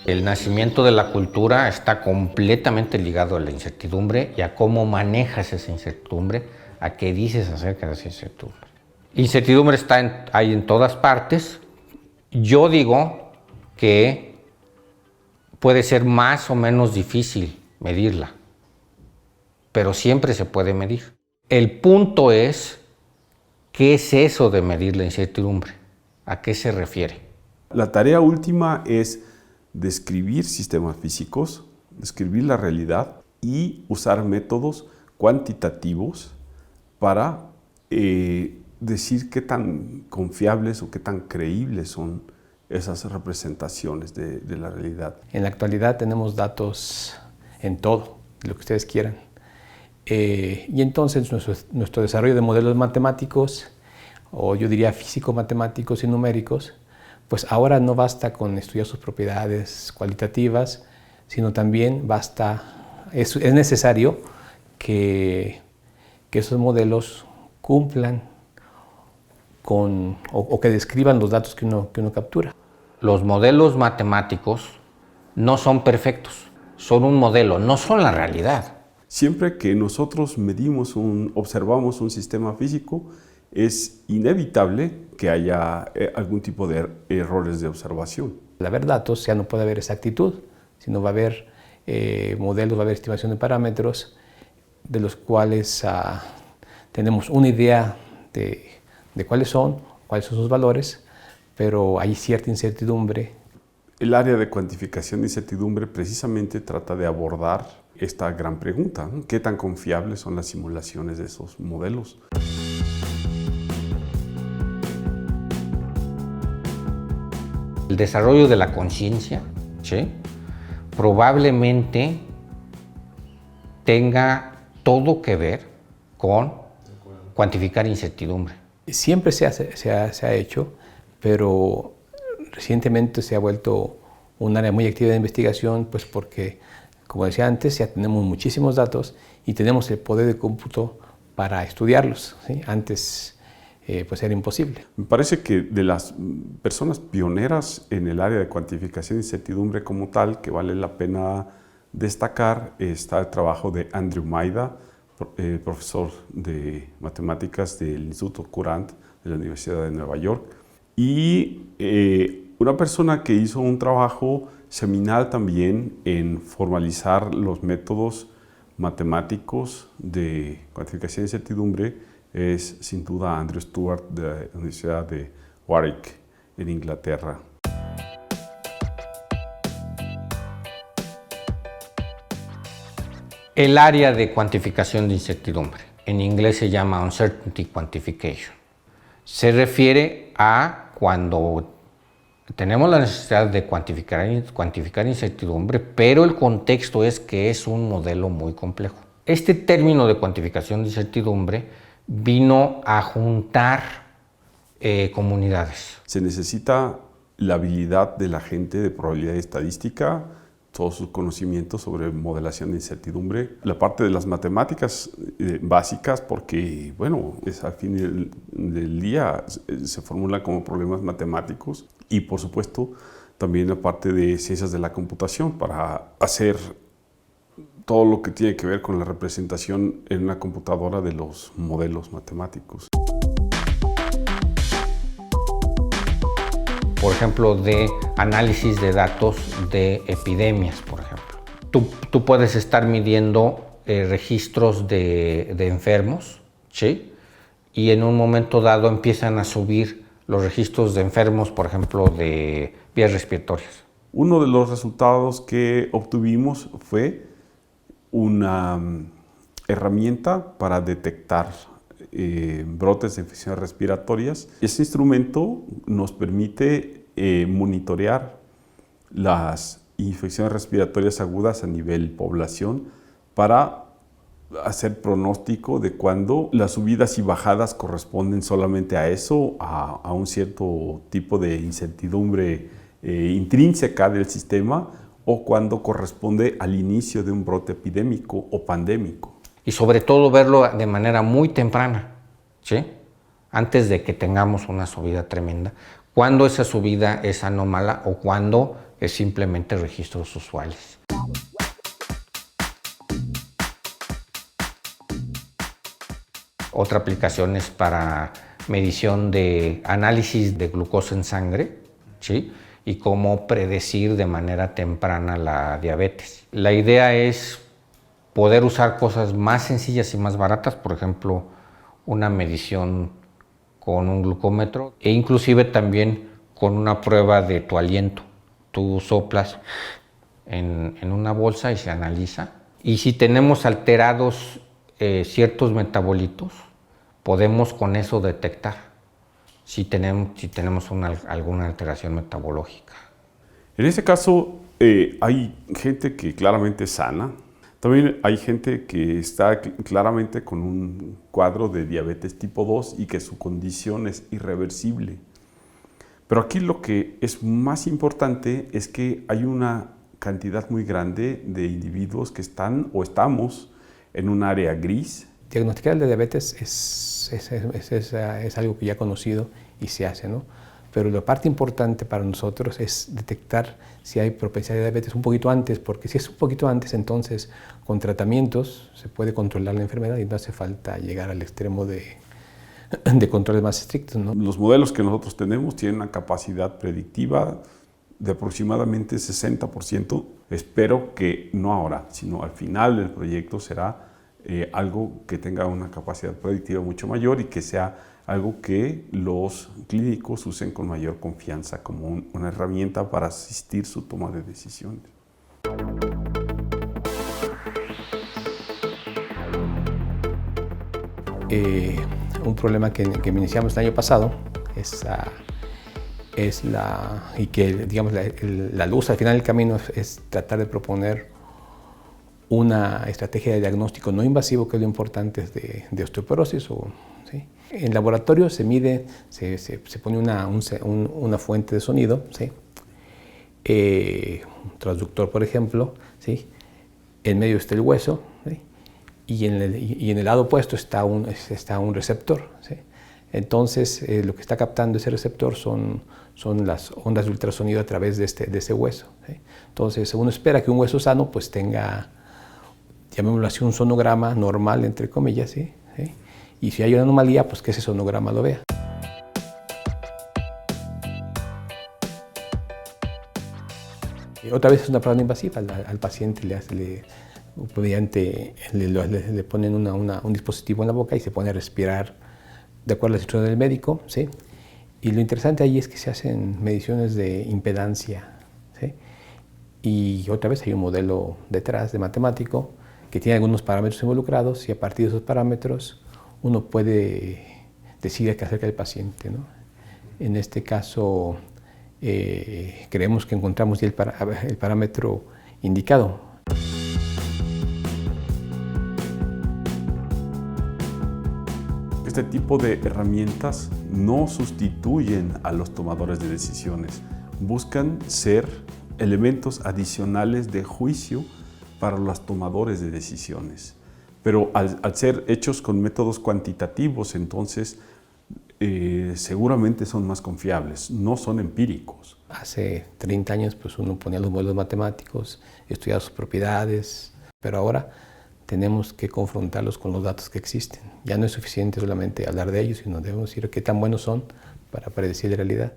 El nacimiento de la cultura está completamente ligado a la incertidumbre y a cómo manejas esa incertidumbre, a qué dices acerca de esa incertidumbre. Incertidumbre hay en todas partes. Yo digo que puede ser más o menos difícil medirla, pero siempre se puede medir. El punto es, ¿qué es eso de medir la incertidumbre? ¿A qué se refiere? La tarea última es describir sistemas físicos, describir la realidad y usar métodos cuantitativos para decir qué tan confiables o qué tan creíbles son esas representaciones de la realidad. En la actualidad tenemos datos en todo, lo que ustedes quieran. Y entonces nuestro desarrollo de modelos matemáticos, o yo diría físico-matemáticos y numéricos, pues ahora no basta con estudiar sus propiedades cualitativas, sino también es necesario que esos modelos cumplan o que describan los datos que uno captura. Los modelos matemáticos no son perfectos, son un modelo, no son la realidad. Siempre que nosotros observamos un sistema físico, es inevitable que haya algún tipo de errores de observación. Al haber datos ya no puede haber exactitud, sino va a haber modelos, va a haber estimación de parámetros de los cuales tenemos una idea de cuáles son sus valores, pero hay cierta incertidumbre. El área de cuantificación de incertidumbre precisamente trata de abordar esta gran pregunta, ¿no? ¿Qué tan confiables son las simulaciones de esos modelos? El desarrollo de la conciencia, ¿sí?, probablemente tenga todo que ver con cuantificar incertidumbre. Siempre se ha hecho, pero recientemente se ha vuelto un área muy activa de investigación, pues porque, como decía antes, ya tenemos muchísimos datos y tenemos el poder de cómputo para estudiarlos, ¿sí? Antes pues era imposible. Me parece que de las personas pioneras en el área de cuantificación de incertidumbre como tal, que vale la pena destacar, está el trabajo de Andrew Maida, profesor de matemáticas del Instituto Courant de la Universidad de Nueva York, y una persona que hizo un trabajo seminal también en formalizar los métodos matemáticos de cuantificación de incertidumbre es sin duda Andrew Stewart de la Universidad de Warwick en Inglaterra. El área de cuantificación de incertidumbre, en inglés se llama Uncertainty Quantification, se refiere a cuando tenemos la necesidad de cuantificar incertidumbre, pero el contexto es que es un modelo muy complejo. Este término de cuantificación de incertidumbre vino a juntar comunidades. Se necesita la habilidad de la gente de probabilidad estadística, todos sus conocimientos sobre modelación de incertidumbre, la parte de las matemáticas básicas, porque, bueno, al fin del día se formulan como problemas matemáticos, y por supuesto también la parte de ciencias de la computación para hacer todo lo que tiene que ver con la representación en una computadora de los modelos matemáticos. Por ejemplo, de análisis de datos de epidemias, por ejemplo. Tú puedes estar midiendo registros de enfermos, ¿sí? Y en un momento dado empiezan a subir los registros de enfermos, por ejemplo, de vías respiratorias. Uno de los resultados que obtuvimos fue una herramienta para detectar brotes de infecciones respiratorias. Este instrumento nos permite monitorear las infecciones respiratorias agudas a nivel población para hacer pronóstico de cuándo las subidas y bajadas corresponden solamente a eso, a un cierto tipo de incertidumbre intrínseca del sistema, o cuando corresponde al inicio de un brote epidémico o pandémico. Y sobre todo verlo de manera muy temprana, ¿sí?, antes de que tengamos una subida tremenda, cuando esa subida es anómala o cuando es simplemente registros usuales. Otra aplicación es para medición de análisis de glucosa en sangre, ¿sí? Y cómo predecir de manera temprana la diabetes. La idea es poder usar cosas más sencillas y más baratas, por ejemplo, una medición con un glucómetro e inclusive también con una prueba de tu aliento. Tú soplas en una bolsa y se analiza. Y si tenemos alterados ciertos metabolitos, podemos con eso detectar si tenemos alguna alteración metabólógica. En este caso, hay gente que claramente es sana. También hay gente que está claramente con un cuadro de diabetes tipo 2 y que su condición es irreversible. Pero aquí lo que es más importante es que hay una cantidad muy grande de individuos que están o estamos en un área gris. Diagnosticar la diabetes es algo que ya conocido y se hace, ¿no? Pero la parte importante para nosotros es detectar si hay propensidad de diabetes un poquito antes, porque si es un poquito antes, entonces con tratamientos se puede controlar la enfermedad y no hace falta llegar al extremo de controles más estrictos, ¿no? Los modelos que nosotros tenemos tienen una capacidad predictiva de aproximadamente 60%. Espero que no ahora, sino al final del proyecto será algo que tenga una capacidad predictiva mucho mayor y que sea algo que los clínicos usen con mayor confianza como una herramienta para asistir su toma de decisiones. Un problema que iniciamos el año pasado y que digamos la luz al final del camino es tratar de proponer una estrategia de diagnóstico no invasivo, que es lo importante de osteoporosis. ¿Sí? En laboratorio se mide, se pone una fuente de sonido, ¿sí? Un transductor, por ejemplo, ¿sí? En medio está el hueso, ¿sí? y en el lado opuesto está un receptor, ¿sí? Entonces, lo que está captando ese receptor son las ondas de ultrasonido a través de ese hueso, ¿sí? Entonces, uno espera que un hueso sano pues tenga, llamémoslo así, un sonograma normal, entre comillas, ¿sí? ¿Sí? Y si hay una anomalía, pues que ese sonograma lo vea. Otra vez es una prueba no invasiva. Al paciente le ponen un dispositivo en la boca y se pone a respirar de acuerdo a las instrucciones del médico, ¿sí? Y lo interesante ahí es que se hacen mediciones de impedancia, ¿sí? Y otra vez hay un modelo detrás de matemático que tiene algunos parámetros involucrados y a partir de esos parámetros uno puede decidir qué hacer con el paciente, ¿no? En este caso, creemos que encontramos ya el parámetro indicado. Este tipo de herramientas no sustituyen a los tomadores de decisiones, buscan ser elementos adicionales de juicio para los tomadores de decisiones. Pero al ser hechos con métodos cuantitativos, entonces seguramente son más confiables, no son empíricos. Hace 30 años pues uno ponía los modelos matemáticos, estudiaba sus propiedades, pero ahora tenemos que confrontarlos con los datos que existen. Ya no es suficiente solamente hablar de ellos, sino debemos decir qué tan buenos son para predecir la realidad.